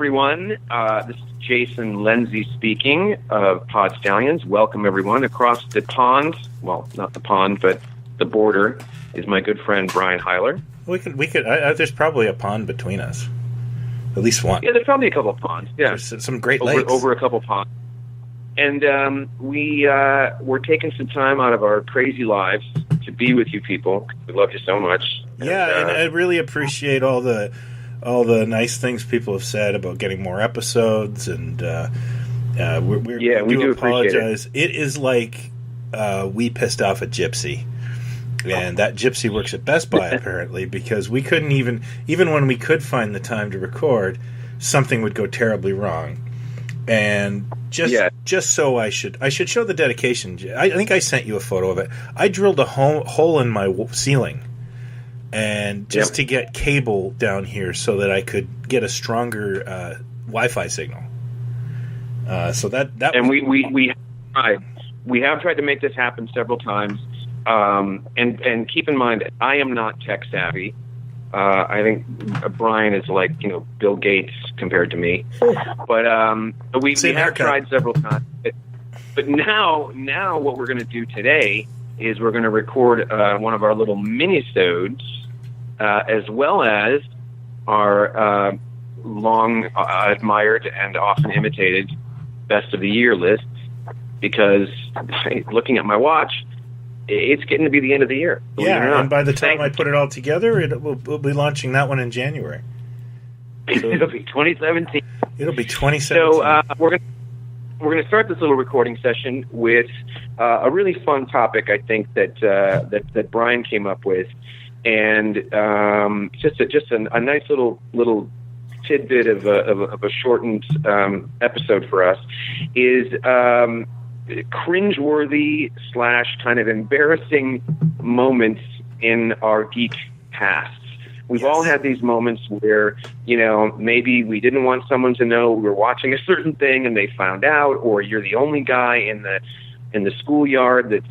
everyone. This is Jason Lindsay speaking of Stallions. Welcome, everyone. Across the pond, well, not the pond, but the border, is my good friend Brian Heiler. We could. There's probably a pond between us. At least one. Yeah, there's probably a couple of ponds. Yeah, there's some great lakes. Over a couple of ponds. And we're taking some time out of our crazy lives to be with you people. We love you so much. Yeah, and I really appreciate all the nice things people have said about getting more episodes, and we do apologize. It is like we pissed off a gypsy, and that gypsy works at Best Buy apparently, because we couldn't even when we could find the time to record, something would go terribly wrong. And just so I should show the dedication. I think I sent you a photo of it. I drilled a hole in my ceiling, and just to get cable down here so that I could get a stronger Wi-Fi signal. So that and we have tried to make this happen several times. And keep in mind, I am not tech savvy. I think Brian is like, Bill Gates compared to me. But we have tried several times. But now what we're going to do today is we're going to record one of our little minisodes, as well as our long admired and often imitated best of the year list, because looking at my watch, it's getting to be the end of the year. Yeah, and by the time I put it all together, we'll be launching that one in January. So it'll be 2017. It'll be 2017. So we're going to start this little recording session with a really fun topic, I think, that Brian came up with, and just a nice little tidbit of a shortened episode for us is. Cringeworthy / kind of embarrassing moments in our geek pasts. We've all had these moments where, maybe we didn't want someone to know we were watching a certain thing and they found out, or you're the only guy in the schoolyard that's,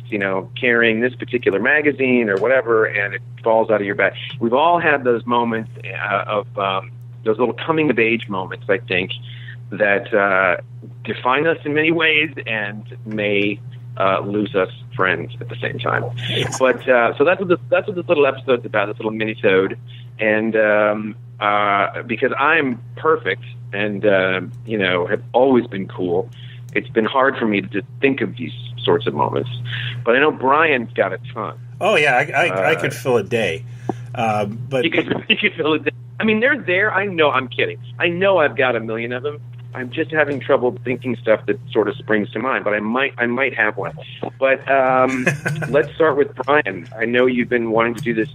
carrying this particular magazine or whatever, and it falls out of your bag. We've all had those moments of those little coming of age moments, I think, that define us in many ways and may lose us friends at the same time. But so that's what this little episode's about, this little minisode. And because I'm perfect and have always been cool, it's been hard for me to just think of these sorts of moments. But I know Brian's got a ton. Oh yeah, I could fill a day. But you could fill a day. I mean, they're there. I know. I'm kidding. I know I've got a million of them. I'm just having trouble thinking stuff that sort of springs to mind, but I might have one. But let's start with Brian. I know you've been wanting to do this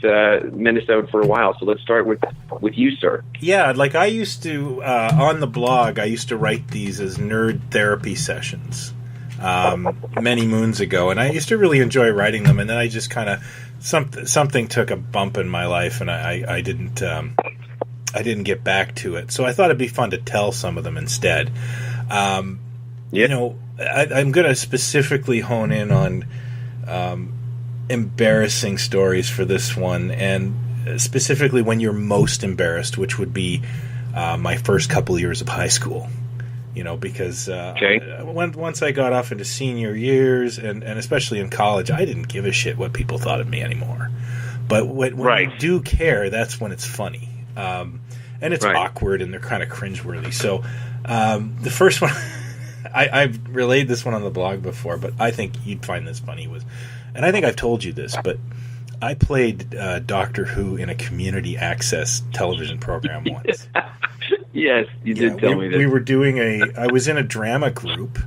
minisode for a while, so let's start with you, sir. Yeah, like I used to on the blog. I used to write these as nerd therapy sessions many moons ago, and I used to really enjoy writing them. And then I just kind of something took a bump in my life, and I didn't get back to it. So I thought it'd be fun to tell some of them instead. I'm going to specifically hone in on embarrassing stories for this one, and specifically when you're most embarrassed, which would be my first couple years of high school. Because once I got off into senior years, and especially in college, I didn't give a shit what people thought of me anymore. But when you do care, that's when it's funny. And it's awkward, and they're kind of cringeworthy. So the first one, I've relayed this one on the blog before, but I think you'd find this funny, and I think I've told you this, but I played Doctor Who in a community access television program once. Yes, you did tell me that. We were doing I was in a drama group.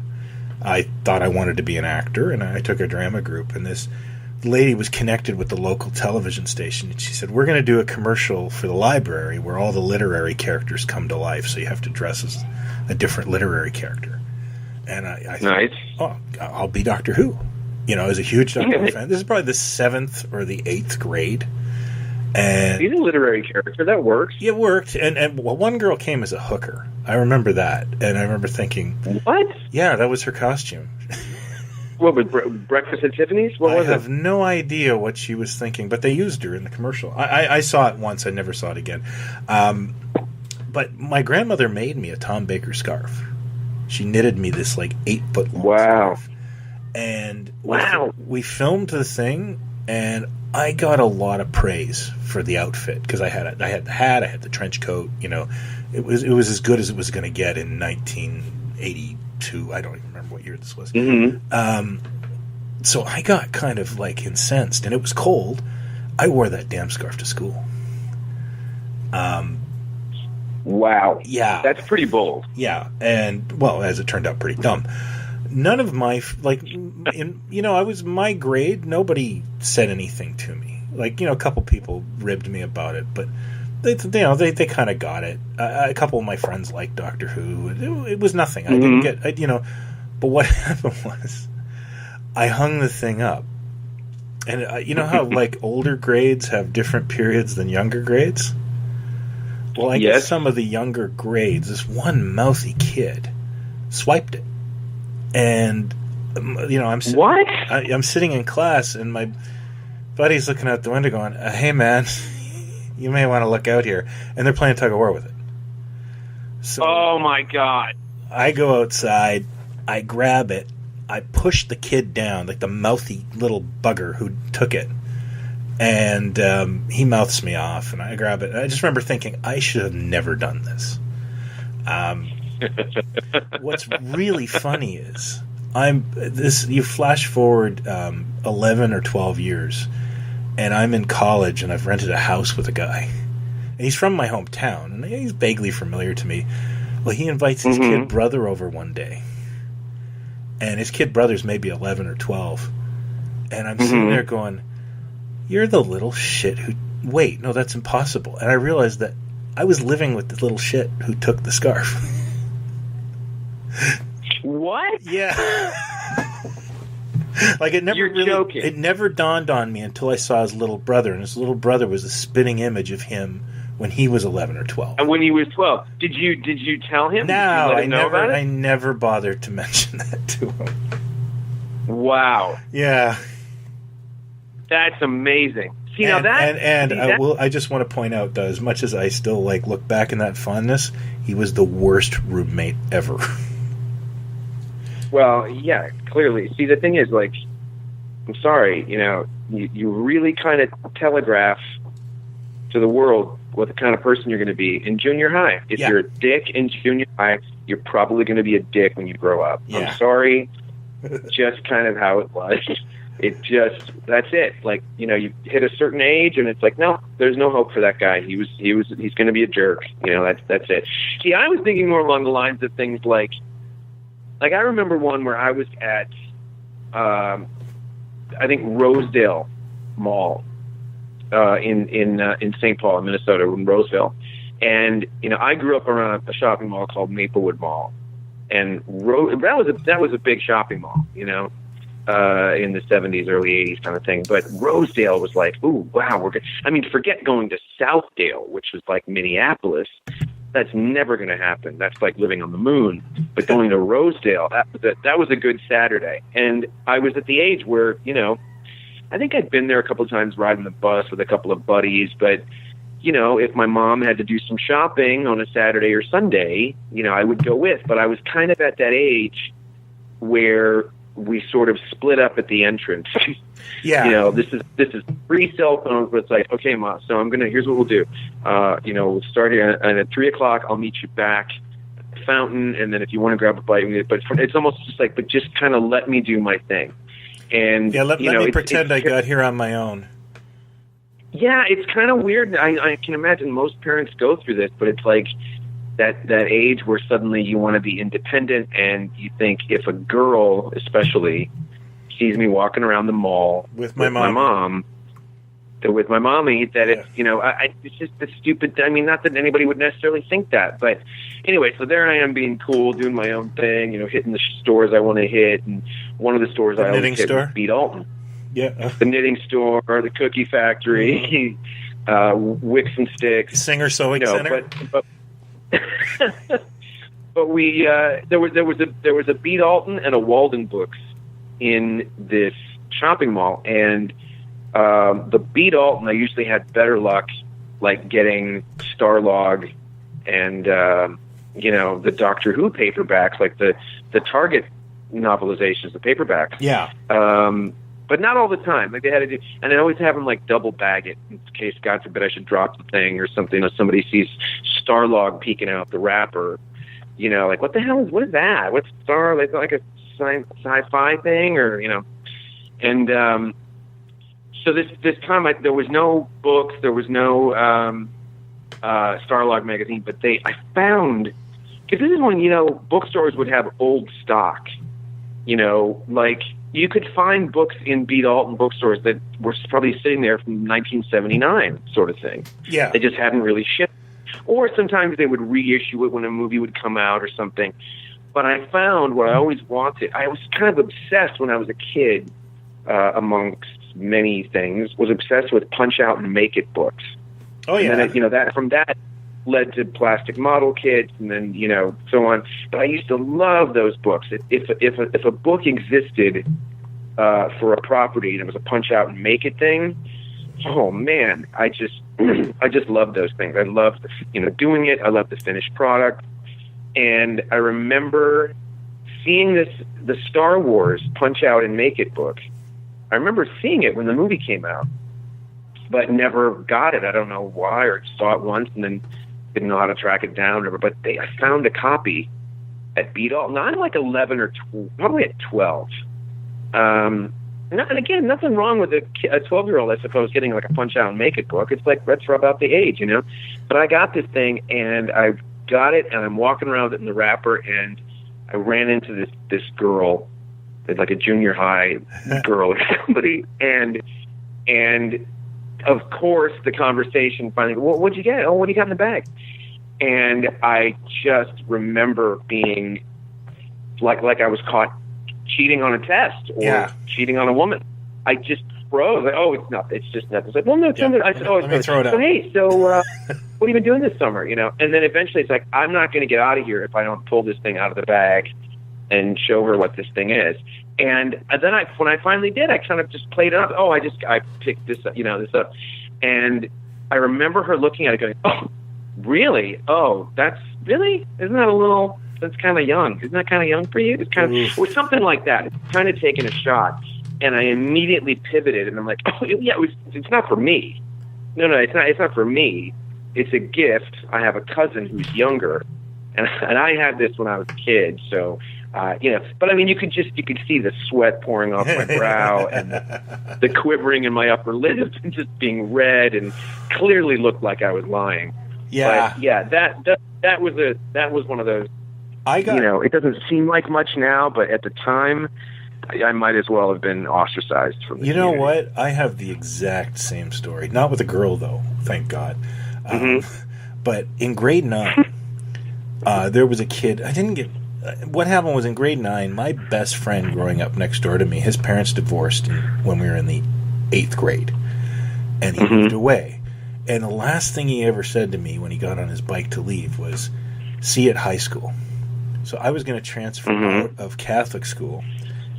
I thought I wanted to be an actor, and I took a drama group, and this lady was connected with the local television station, and she said, we're going to do a commercial for the library where all the literary characters come to life, so you have to dress as a different literary character. And I thought, oh, I'll be Doctor Who. I was a huge Doctor Who fan. This is probably the 7th or the 8th grade. And he's a literary character. That works. It worked. And one girl came as a hooker. I remember that. And I remember thinking, what? Yeah, that was her costume. What, with Breakfast at Tiffany's? What was it? I have no idea what she was thinking, but they used her in the commercial. I saw it once. I never saw it again. But my grandmother made me a Tom Baker scarf. She knitted me this 8-foot long scarf. And we filmed the thing, and I got a lot of praise for the outfit because I had the hat, I had the trench coat. It was as good as it was going to get in 1982. I don't even remember what year this was. Mm-hmm. So I got kind of incensed, and it was cold. I wore that damn scarf to school. Wow. Yeah. That's pretty bold. Yeah. And, well, as it turned out, pretty dumb. None of my, I was my grade. Nobody said anything to me. A couple people ribbed me about it, but they kind of got it. A couple of my friends liked Doctor Who. It was nothing. Mm-hmm. I didn't get, but what happened was I hung the thing up. And you know how, older grades have different periods than younger grades? Well, I guess some of the younger grades, this one mouthy kid swiped it. And, I'm sitting in class, and my buddy's looking out the window going, hey, man, you may want to look out here. And they're playing tug of war with it. So oh, my God. I go outside, I grab it, I push the kid down, the mouthy little bugger who took it. And he mouths me off, and I grab it. And I just remember thinking, I should have never done this. What's really funny is you flash forward 11 or 12 years, and I'm in college, and I've rented a house with a guy. And he's from my hometown, and he's vaguely familiar to me. Well, he invites his kid brother over one day. And his kid brother's maybe 11 or 12. And I'm sitting there going, you're the little shit who... Wait, no, that's impossible. And I realized that I was living with the little shit who took the scarf. What? Yeah. It never dawned on me until I saw his little brother, and his little brother was a spitting image of him when he was 11 or 12. And when he was 12, did you tell him? No, I never bothered to mention that to him. Wow. Yeah. That's amazing. I just want to point out that as much as I still look back in that fondness, he was the worst roommate ever. Well, yeah, clearly. See, the thing is, I'm sorry, you really kind of telegraph to the world what the kind of person you're going to be in junior high. If you're a dick in junior high, you're probably going to be a dick when you grow up. Yeah. I'm sorry, just kind of how it was. That's it. You hit a certain age, and it's no, there's no hope for that guy. He's going to be a jerk. That's it. See, I was thinking more along the lines of things like I remember one where I was at, I think Rosedale Mall, in St. Paul, Minnesota, in Roseville, and I grew up around a shopping mall called Maplewood Mall, and that was a big shopping mall, in the 70s, early 80s kind of thing. But Rosedale was ooh, wow, we're good. I mean, forget going to Southdale, which was Minneapolis. That's never going to happen. That's like living on the moon. But going to Rosedale, that was a good Saturday. And I was at the age where, I think I'd been there a couple of times riding the bus with a couple of buddies. But, if my mom had to do some shopping on a Saturday or Sunday, I would go with. But I was kind of at that age where we sort of split up at the entrance. Yeah. This is free cell phones, but it's okay, Ma, so here's what we'll do. We'll start here, and at 3:00, I'll meet you back at the fountain, and then if you want to grab a bite, but it's almost just but just kind of let me do my thing. And let me pretend I got here on my own. Yeah, it's kind of weird. I can imagine most parents go through this, but it's that age where suddenly you want to be independent, and you think if a girl, especially, sees me walking around the mall with my mommy, that it's just the stupid. I mean, not that anybody would necessarily think that, but anyway. So there I am, being cool, doing my own thing, hitting the stores I want to hit, and one of the stores I always hit was B. Dalton. Yeah, the knitting store, the cookie factory, Wicks and Sticks, Singer Sewing Center. But we there was a B. Dalton and a Walden Books in this shopping mall, and the B. Dalton, I usually had better luck getting Starlog and the Doctor Who paperbacks, like the Target novelizations, the paperbacks. Yeah. But not all the time. Like they had to do, and I always have them like double bag it in case, God forbid, I should drop the thing or something. Or somebody sees Starlog peeking out the wrapper. Like what is that? What's Star? Like a sci-fi thing, or And so this time there was no books, there was no Starlog magazine, but I found, because this is when bookstores would have old stock. Like you could find books in Beat Alton bookstores that were probably sitting there from 1979, sort of thing. Yeah, they just hadn't really shipped. Or sometimes they would reissue it when a movie would come out or something. But I found what I always wanted. I was kind of obsessed when I was a kid, amongst many things, was obsessed with Punch Out and Make It books. Oh yeah, and then, that led to plastic model kits, and then so on. But I used to love those books. If a book existed for a property and it was a Punch Out and Make It thing, oh man, I just loved those things. I loved doing it. I loved the finished product, and I remember seeing the Star Wars Punch Out and Make It book. I remember seeing it when the movie came out, but never got it. I don't know why, or saw it once and then didn't know how to track it down. But I found a copy at Beat Alton, not like 11 or 12, probably at 12. And again, nothing wrong with a 12-year-old, I suppose, getting like a Punch Out and Make It book. It's like, let's rub out the age, But I got this thing, and I got it, and I'm walking around with it in the wrapper, and I ran into this girl, like a junior high girl or somebody, and of course the conversation finally, well, what'd you get? Oh, what do you got in the bag? And I just remember being like I was caught cheating on a test or cheating on a woman. I just froze. Like, oh, it's nothing. It's just nothing. It's like, well, no, it's something. I said, oh, it's let me throw it out. So, hey, what have you been doing this summer? And then eventually it's like, I'm not going to get out of here if I don't pull this thing out of the bag and show her what this thing is. And then when I finally did, I kind of just played it up. Oh, I picked this up, this up. And I remember her looking at it going, oh, really? Oh, isn't that that's kind of young. Isn't that kind of young for you? It's kind of, it was something like that. It's kind of taking a shot. And I immediately pivoted, and I'm like, oh, yeah, it's not for me. No, it's not for me. It's a gift. I have a cousin who's younger, and I had this when I was a kid, so, but I mean, you could see the sweat pouring off my brow and the quivering in my upper lip and just being red and clearly looked like I was lying. Yeah. But yeah, that was one of those, it doesn't seem like much now, but at the time, I might as well have been ostracized from the community. What? I have the exact same story. Not with a girl, though, thank God. But in grade 9, there was a kid. What happened was in grade 9, my best friend growing up next door to me, his parents divorced when we were in the 8th grade. And he moved away. And the last thing he ever said to me when he got on his bike to leave was, see you at high school. So I was going to transfer out of Catholic school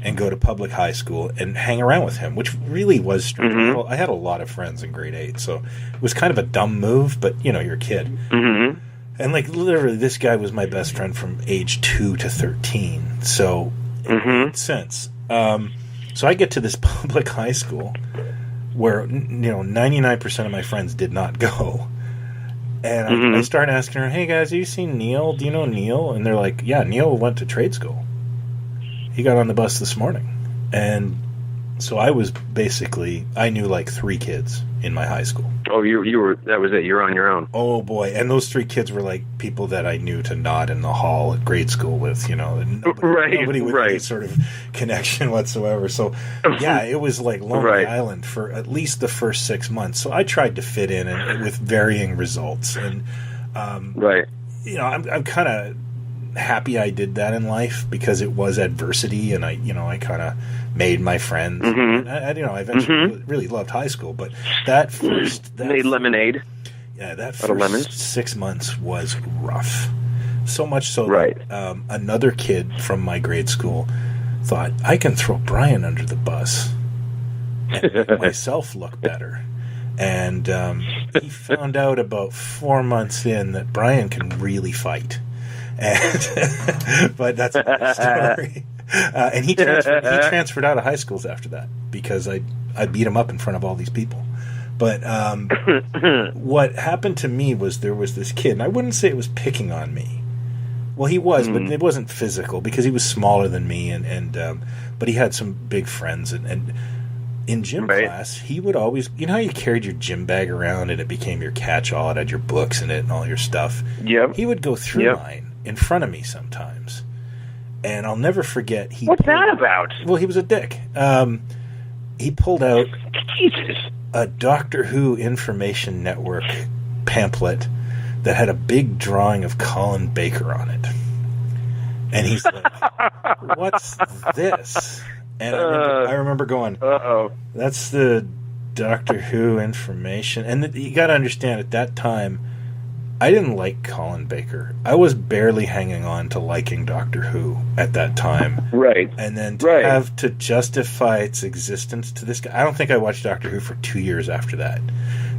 and go to public high school and hang around with him, which really was strange. Well, I had a lot of friends in grade 8, so it was kind of a dumb move, but, you're a kid. And, literally, this guy was my best friend from age 2 to 13, so it made sense. So I get to this public high school where, 99% of my friends did not go. And I start asking her, hey, guys, have you seen Neil? Do you know Neil? And they're like, yeah, Neil went to trade school. He got on the bus this morning. And so I was I knew 3 kids in my high school. Oh, that was it. You're on your own. Oh, boy. And those 3 kids were people that I knew to nod in the hall at grade school with, nobody with any sort of connection whatsoever. So, yeah, it was like Lonely Island for at least the first 6 months. So I tried to fit in and with varying results. And, I'm kind of happy I did that in life because it was adversity, and I kind of made my friends. And I eventually really loved high school, but made lemonade. Yeah, that first 6 months was rough. So much so that another kid from my grade school thought, I can throw Brian under the bus and make myself look better. And he found out about 4 months in that Brian can really fight. And but that's another story. And he transferred out of high schools after that because I beat him up in front of all these people. But what happened to me was there was this kid, and I wouldn't say it was picking on me. Well, he was, but it wasn't physical because he was smaller than me, but he had some big friends. And in gym class, he would always, you know how you carried your gym bag around and it became your catch-all, it had your books in it and all your stuff? Yep. He would go through mine in front of me sometimes. And I'll never forget. What's that about? Well, he was a dick. He pulled out Jesus. a Doctor Who Information Network pamphlet that had a big drawing of Colin Baker on it. And he's like, what's this? And I remember going, that's the Doctor Who information. And you got to understand, at that time, I didn't like Colin Baker. I was barely hanging on to liking Doctor Who at that time. Right. And then to have to justify its existence to this guy. I don't think I watched Doctor Who for 2 years after that.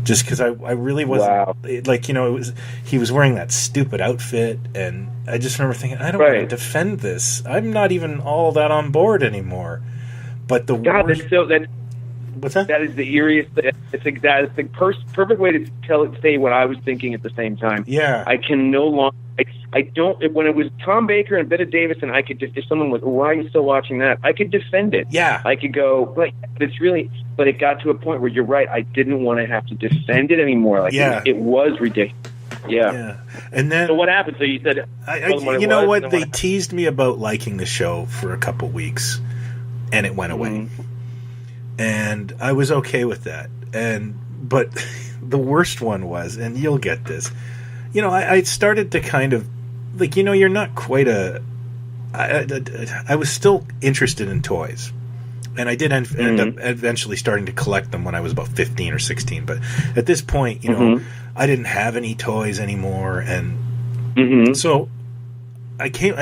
Just because I really wasn't... Like, you know, he was wearing that stupid outfit, and I just remember thinking, I don't want to defend this. I'm not even all that on board anymore. But the what's that? That is the eeriest. It's the perfect way to say what I was thinking at the same time. Yeah, I can no longer. I don't. When it was Tom Baker and Bette Davis, and I could just, if someone was, why are you still watching that? I could defend it. Yeah, I could go, but it's really. But it got to a point where you're right. I didn't want to have to defend it anymore. Like it was ridiculous. Yeah. And then, so what happened? So you said, you know what? They teased me about liking the show for a couple weeks, and it went away. And I was okay with that. But the worst one was, and you'll get this, you know, I started to kind of, like, you know, you're not quite I was still interested in toys. And I did end up eventually starting to collect them when I was about 15 or 16. But at this point, you know, I didn't have any toys anymore. And so I came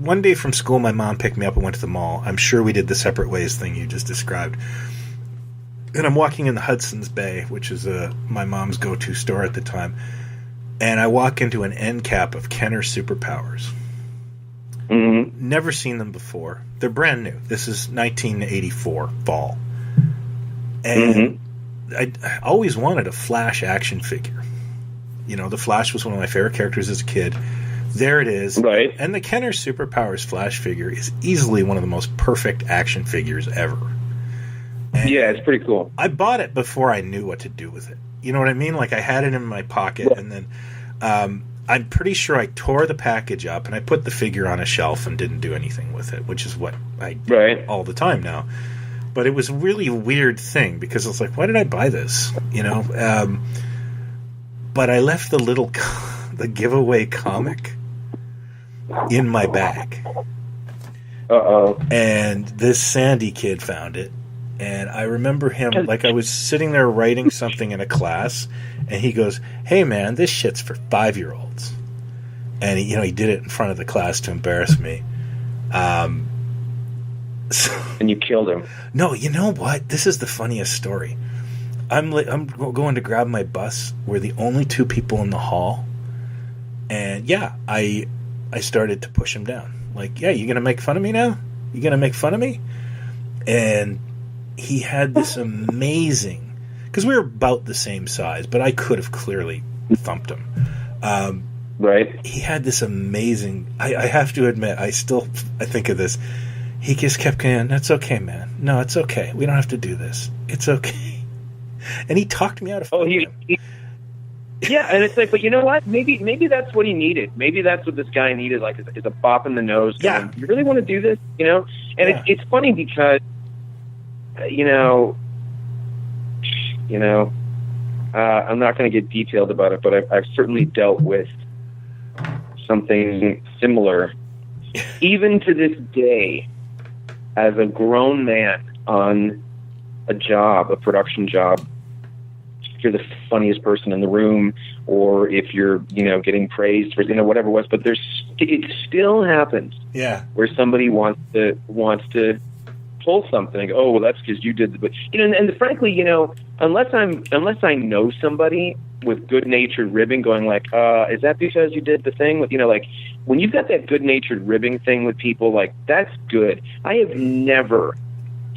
one day from school. My mom picked me up and went to the mall. I'm sure we did the separate ways thing you just described. And I'm walking in the Hudson's Bay, which is my mom's go-to store at the time. And I walk into an end cap of Kenner Superpowers. Never seen them before. They're brand new. This is 1984 fall. And I always wanted a Flash action figure. You know, the Flash was one of my favorite characters as a kid. There it is. Right. And the Kenner Superpowers Flash figure is easily one of the most perfect action figures ever. And yeah, it's pretty cool. I bought it before I knew what to do with it. You know what I mean? Like, I had it in my pocket, and then I'm pretty sure I tore the package up, and I put the figure on a shelf and didn't do anything with it, which is what I do all the time now. But it was a really weird thing, because I was like, why did I buy this? You know? But I left the giveaway comic in my bag. And this Sandy kid found it. And I remember him, like, I was sitting there writing something in a class, and he goes, hey, man, this shit's for 5-year-olds. And, he did it in front of the class to embarrass me. And you killed him. No, you know what? This is the funniest story. I'm going to grab my bus. We're the only 2 people in the hall. And, I started to push him down. Like, you going to make fun of me now? You going to make fun of me? And he had this amazing, because we were about the same size, but I could have clearly thumped him. Right. He had this amazing, I have to admit, I think of this. He just kept going, that's okay, man. No, it's okay. We don't have to do this. It's okay. And he talked me out of him. Yeah, and it's like, but you know what? Maybe that's what he needed. Maybe that's what this guy needed, like, is a bop in the nose. Going, you really want to do this? You know? And it's funny because, I'm not going to get detailed about it, but I've certainly dealt with something similar. Even to this day, as a grown man on a production job, if you're the funniest person in the room, or if you're, getting praised for, whatever it was, but it still happens. Yeah. Where somebody wants to pull something. Oh, well, that's because you did the. But and frankly, unless I know somebody with good-natured ribbing, going like, is that because you did the thing with, like when you've got that good-natured ribbing thing with people, like that's good. I have never,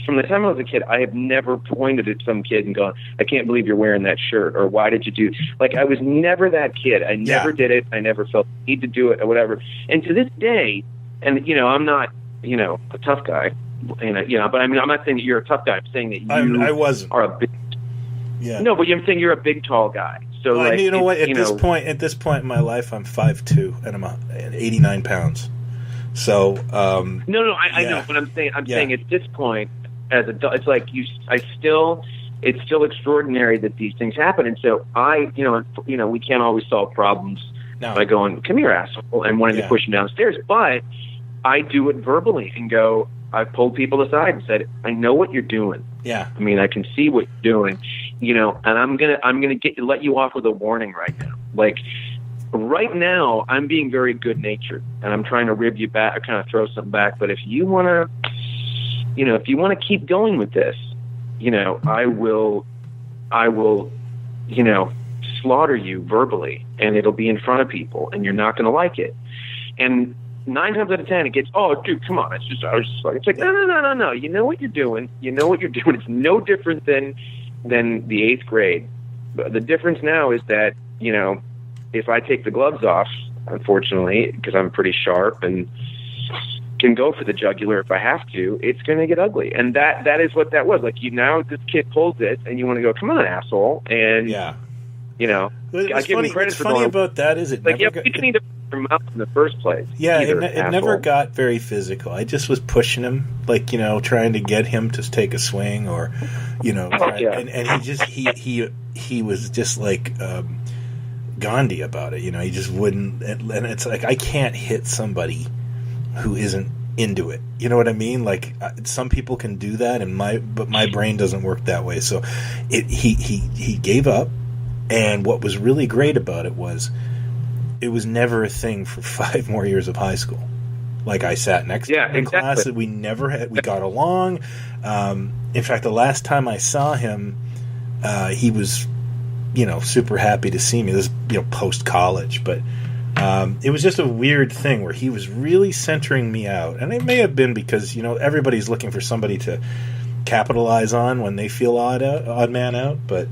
from the time I was a kid, I have never pointed at some kid and gone, I can't believe you're wearing that shirt, or why did you do? Like, I was never that kid. I never did it. I never felt the need to do it or whatever. And to this day, and I'm not, a tough guy, but I mean, I'm not saying that you're a tough guy. I'm saying that I wasn't. Are a big. Yeah. No, but I'm saying you're a big, tall guy. So, well, like, you know what? At this point in my life, I'm 5'2", and I'm 89 pounds. So, no, I know, but I'm saying at this point, as adult, it's like it's still extraordinary that these things happen, and so we can't always solve problems by going, come here, asshole, and wanting to push them downstairs, but I do it verbally and go, I've pulled people aside and said, I know what you're doing. Yeah. I mean, I can see what you're doing, and I'm gonna let you off with a warning right now. Like, right now, I'm being very good natured, and I'm trying to rib you back, or kind of throw something back. But if you want to keep going with this, I will, slaughter you verbally, and it'll be in front of people, and you're not going to like it. And 9 times out of 10, it gets, oh, dude, come on. It's like, no. You know what you're doing. It's no different than the 8th grade. But the difference now is that, if I take the gloves off, unfortunately, because I'm pretty sharp and can go for the jugular if I have to, it's going to get ugly. And that is what that was. Like, this kid pulls it, and you want to go, come on, asshole. And, I give him credit for funny about that is it like, you didn't need to put your mouth in the first place. Yeah, it never got very physical. I just was pushing him, like, trying to get him to take a swing, or, and he was just like Gandhi about it. He just wouldn't, and it's like, I can't hit somebody who isn't into it. You know what I mean? Like, some people can do that, but my brain doesn't work that way. So he gave up. And what was really great about it was never a thing for 5 more years of high school. Like, I sat next to him in class, and we got along. In fact, the last time I saw him, he was, super happy to see me. This is, post-college, but it was just a weird thing where he was really centering me out. And it may have been because, everybody's looking for somebody to capitalize on when they feel odd man out, but...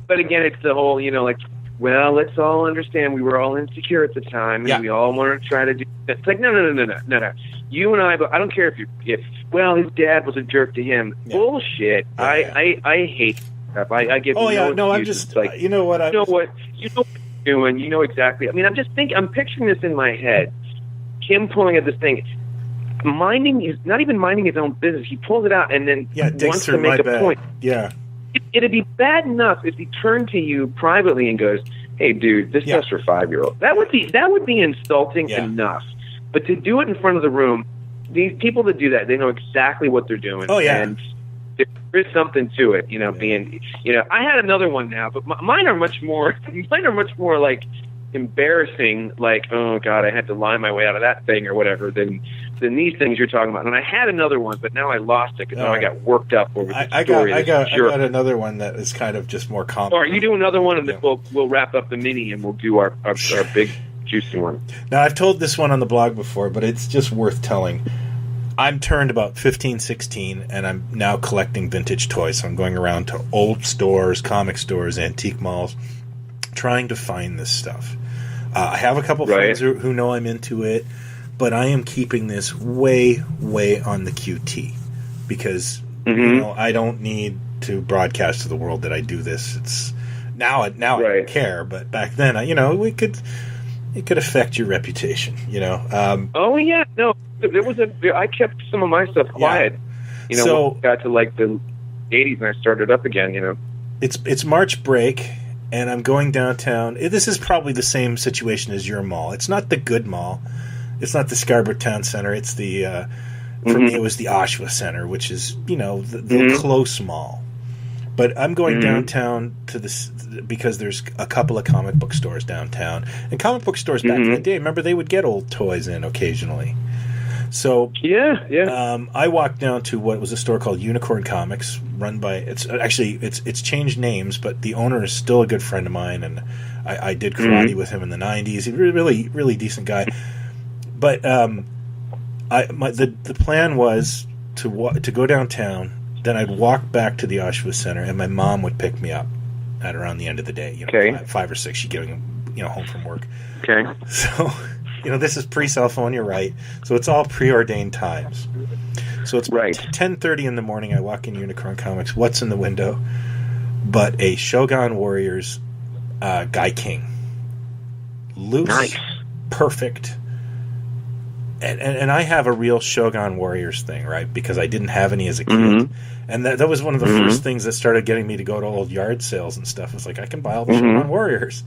but again, it's the whole, let's all understand we were all insecure at the time, and we all wanted to try to do it. It's like, no. You and I don't care if his dad was a jerk to him. Yeah. Bullshit. Yeah. I hate stuff. I give I'm just, like, you know what you're doing. You know exactly. I mean, I'm picturing this in my head. Him pulling at this thing. Not even minding his own business. He pulls it out and then wants to make a point. Yeah. It'd be bad enough if he turned to you privately and goes, "Hey, dude, this stuff's for 5-year-olds." That would be insulting enough. But to do it in front of the room, these people that do that, they know exactly what they're doing. Oh yeah, and there is something to it. Being, I had another one now, but mine are much more like embarrassing. Like, oh god, I had to lie my way out of that thing or whatever. Than these things you're talking about. And I had another one, but now I lost it because now I got worked up over the story. I got another one that is kind of just more common. All right, you do another one, and then we'll wrap up the mini, and we'll do our big juicy one. Now, I've told this one on the blog before, but it's just worth telling. I'm turned about 15, 16, and I'm now collecting vintage toys. So I'm going around to old stores, comic stores, antique malls, trying to find this stuff. I have a couple friends who know I'm into it, but I am keeping this way, way on the QT because I don't need to broadcast to the world that I do this. It's now I don't care, but back then, it could affect your reputation. Oh yeah, no, I kept some of my stuff quiet. So when it got to like the 80s and I started up again. It's March break. And I'm going downtown. This is probably the same situation as your mall. It's not the good mall. It's not the Scarborough Town Center. It's the for me it was the Oshawa Center, which is the close mall. But I'm going downtown to this because there's a couple of comic book stores downtown. And comic book stores back in the day, remember, they would get old toys in occasionally. So yeah. I walked down to what was a store called Unicorn Comics, run by it's changed names, but the owner is still a good friend of mine, and I did karate with him in the 90s. He's a really, really decent guy. But the plan was to go downtown, then I'd walk back to the Auschwitz Center, and my mom would pick me up at around the end of the day. Okay. 5 or 6, she'd getting home from work. Okay. So, this is pre-cell phone, you're right. So it's all preordained times. So it's right. 10:30 in the morning. I walk in Unicorn Comics. What's in the window? But a Shogun Warriors Guy King. Loose. Nice. Perfect. And I have a real Shogun Warriors thing, right? Because I didn't have any as a kid. And that was one of the first things that started getting me to go to old yard sales and stuff. It's like, I can buy all the Shogun Warriors.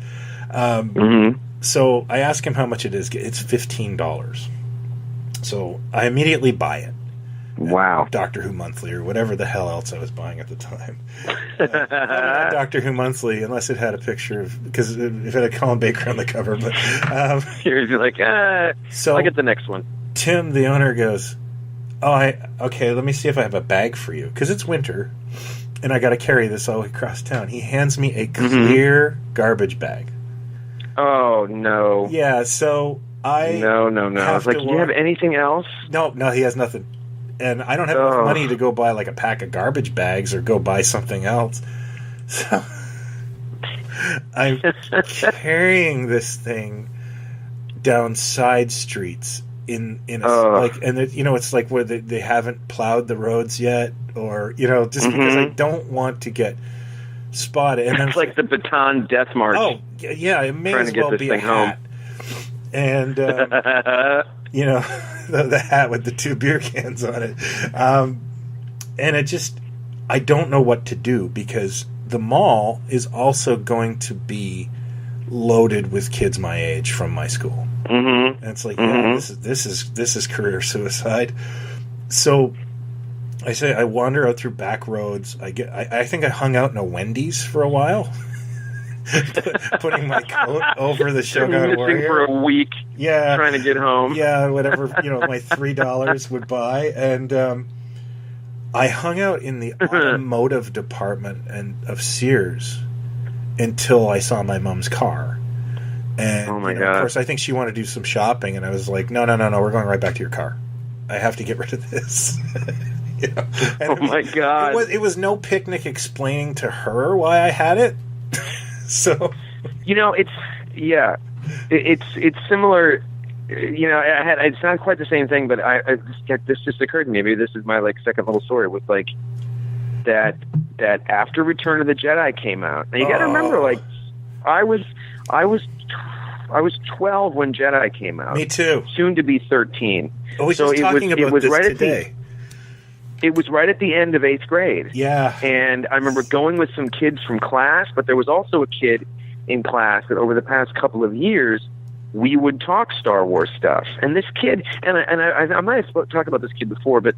So I ask him how much it is. It's $15. So I immediately buy it. Wow. Doctor Who Monthly or whatever the hell else I was buying at the time. Not Doctor Who Monthly, unless it had a picture of... Because if it had Colin Baker on the cover. But you're like, so I'll get the next one. Tim, the owner, goes, okay, let me see if I have a bag for you. Because it's winter, and I got to carry this all the way across town. He hands me a clear garbage bag. Oh, no. Yeah, so I... No. It's like, do you have anything else? No, he has nothing. And I don't have enough money to go buy like a pack of garbage bags or go buy something else. So I'm carrying this thing down side streets in and it's like where they haven't plowed the roads yet, or just because I don't want to get spotted. And it's like the Baton Death March. Oh yeah, it may as well be a hat. And the hat with the 2 beer cans on it. And I don't know what to do, because the mall is also going to be loaded with kids my age from my school. And it's like, this is career suicide. So I wander out through back roads. I think I hung out in a Wendy's for a while. Putting my coat over the Shogun Warrior for a week, trying to get home, whatever my $3 would buy, and I hung out in the automotive department of Sears until I saw my mom's car, and God. Of course, I think she wanted to do some shopping, and I was like, no, we're going right back to your car. I have to get rid of this. My God! It was no picnic explaining to her why I had it. So, it's similar. It's not quite the same thing, but this just occurred to me. Maybe this is my second little story with that after Return of the Jedi came out. Now you got to remember, I was 12 when Jedi came out. Me too. Soon to be 13. Oh, so it was right today. It was right at the end of 8th grade. Yeah. And I remember going with some kids from class, but there was also a kid in class that over the past couple of years, we would talk Star Wars stuff. And this kid, and I might have talked about this kid before, but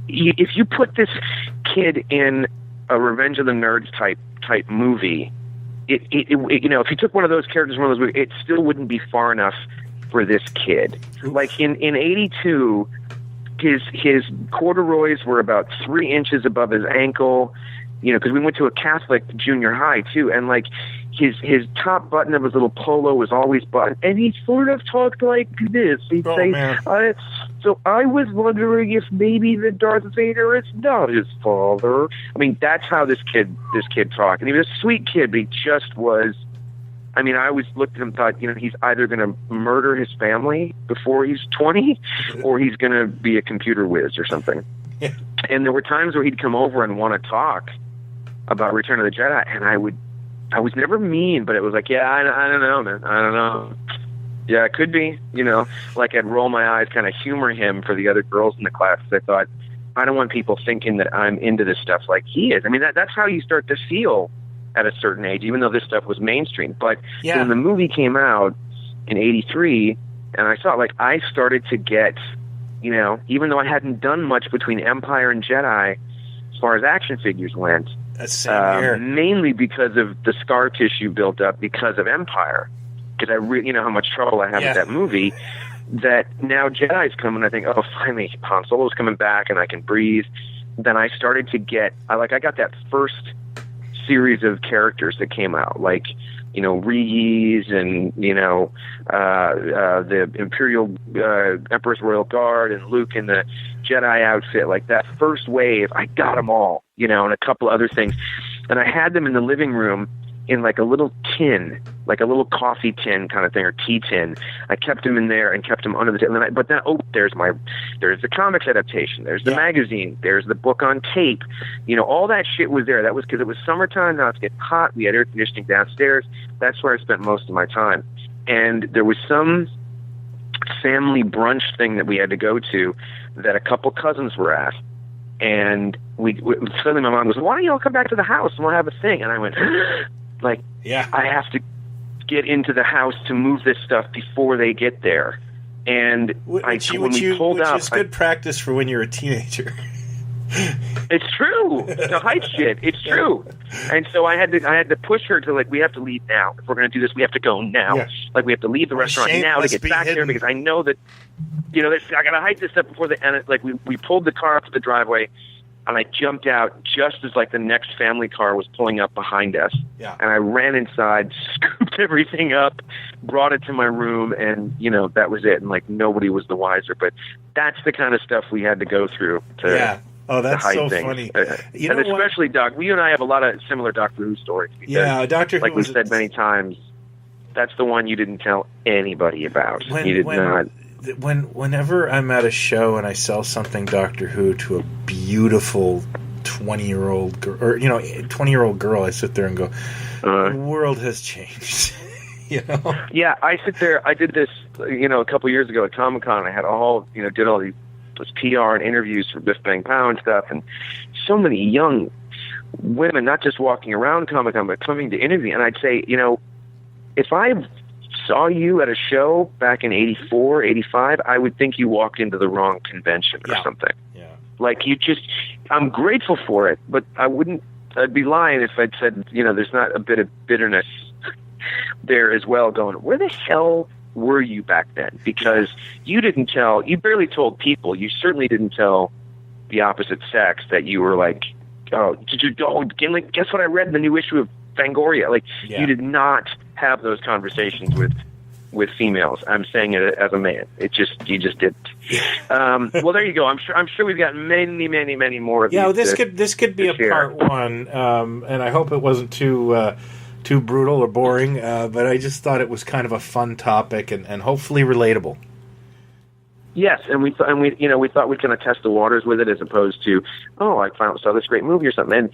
if you put this kid in a Revenge of the Nerds type movie, if you took one of those characters from one of those movies, it still wouldn't be far enough for this kid. Like in 82... His corduroys were about 3 inches above his ankle, because we went to a Catholic junior high too, and his top button of his little polo was always buttoned, and he sort of talked like this. He'd say, so I was wondering if maybe the Darth Vader is not his father. I mean, that's how this kid talked, and he was a sweet kid, but he just was. I mean, I always looked at him and thought, he's either going to murder his family before he's 20 or he's going to be a computer whiz or something. Yeah. And there were times where he'd come over and want to talk about Return of the Jedi, and I was never mean, but it was like, I don't know, man. I don't know. Yeah, it could be, I'd roll my eyes, kind of humor him for the other girls in the class. I thought, I don't want people thinking that I'm into this stuff like he is. I mean, that's how you start to feel at a certain age, even though this stuff was mainstream. But when the movie came out in 83, and I saw it, I started to get, even though I hadn't done much between Empire and Jedi as far as action figures went, mainly because of the scar tissue built up because of Empire, because I really, how much trouble I had with that movie. that now Jedi's coming. I think, oh, finally Han Solo's coming back and I can breathe. Then I started to get, I got that first series of characters that came out, like, you know, Rees and, you know, the Imperial Emperor's Royal Guard and Luke in the Jedi outfit. Like that first wave, I got them all, you know, and a couple other things. And I had them in the living room in like a little tin, like a little coffee tin kind of thing, or tea tin. I kept them in there and kept them under the tin. But then, there's the comics adaptation, there's the magazine, there's the book on tape. You know, all that shit was there. That was because it was summertime. Now it's getting hot. We had air conditioning downstairs. That's where I spent most of my time. And there was some family brunch thing that we had to go to that a couple cousins were at. And suddenly my mom was, why don't you all come back to the house and we'll have a thing? And I went, like, I have to get into the house to move this stuff before they get there. And which is good practice for when you're a teenager. It's true. The height shit. It's true. And so I had to push her to, like, we have to leave now. If we're going to do this, we have to go now. Yeah. Like, we have to leave the restaurant now to get back there, because I know that, you know, I got to hide this stuff before we pulled the car up to the driveway. And I jumped out just as, like, the next family car was pulling up behind us. Yeah. And I ran inside, scooped everything up, brought it to my room, and, you know, that was it. And, like, nobody was the wiser. But that's the kind of stuff we had to go through to that's so things. Funny. And especially, Doc, you and I have a lot of similar Doctor Who stories. Yeah, Doctor Who. Like we've said many times, that's the one you didn't tell anybody about. You did not. Whenever I'm at a show and I sell something Doctor Who to a beautiful 20-year-old girl, or, you know, 20-year-old girl, I sit there and go, the world has changed. You know? Yeah, I sit there. I did this, you know, a couple years ago at Comic-Con. I had did all these PR and interviews for Biff Bang Pow and stuff, and so many young women, not just walking around Comic-Con, but coming to interview. And I'd say, you know, if I saw you at a show back in 84, 85, I would think you walked into the wrong convention or something. Yeah. Like, I'm grateful for it, but I'd be lying if I'd said, you know, there's not a bit of bitterness there as well, going, where the hell were you back then? Because you barely told people. You certainly didn't tell the opposite sex that you were like, guess what I read in the new issue of Fangoria? Like, you did not have those conversations with females. I'm saying it as a man. You just didn't. Well, there you go. I'm sure we've got many, many, many more of these. Yeah, this could be a part one, and I hope it wasn't too brutal or boring, but I just thought it was kind of a fun topic and hopefully relatable. Yes, and we thought we'd kind of test the waters with it, as opposed to, I saw this great movie or something, and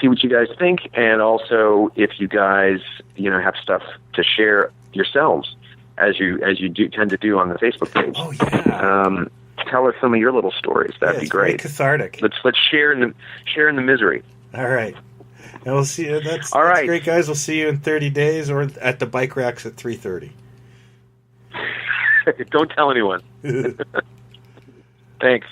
see what you guys think, and also if you guys, you know, have stuff to share yourselves as you tend to do on the Facebook page. Oh yeah. Tell us some of your little stories. That'd be great. Very cathartic. Let's share in the misery. All right. And we'll see you. That's great, guys. We'll see you in 30 days or at the bike racks at 3:30. Don't tell anyone. Thanks.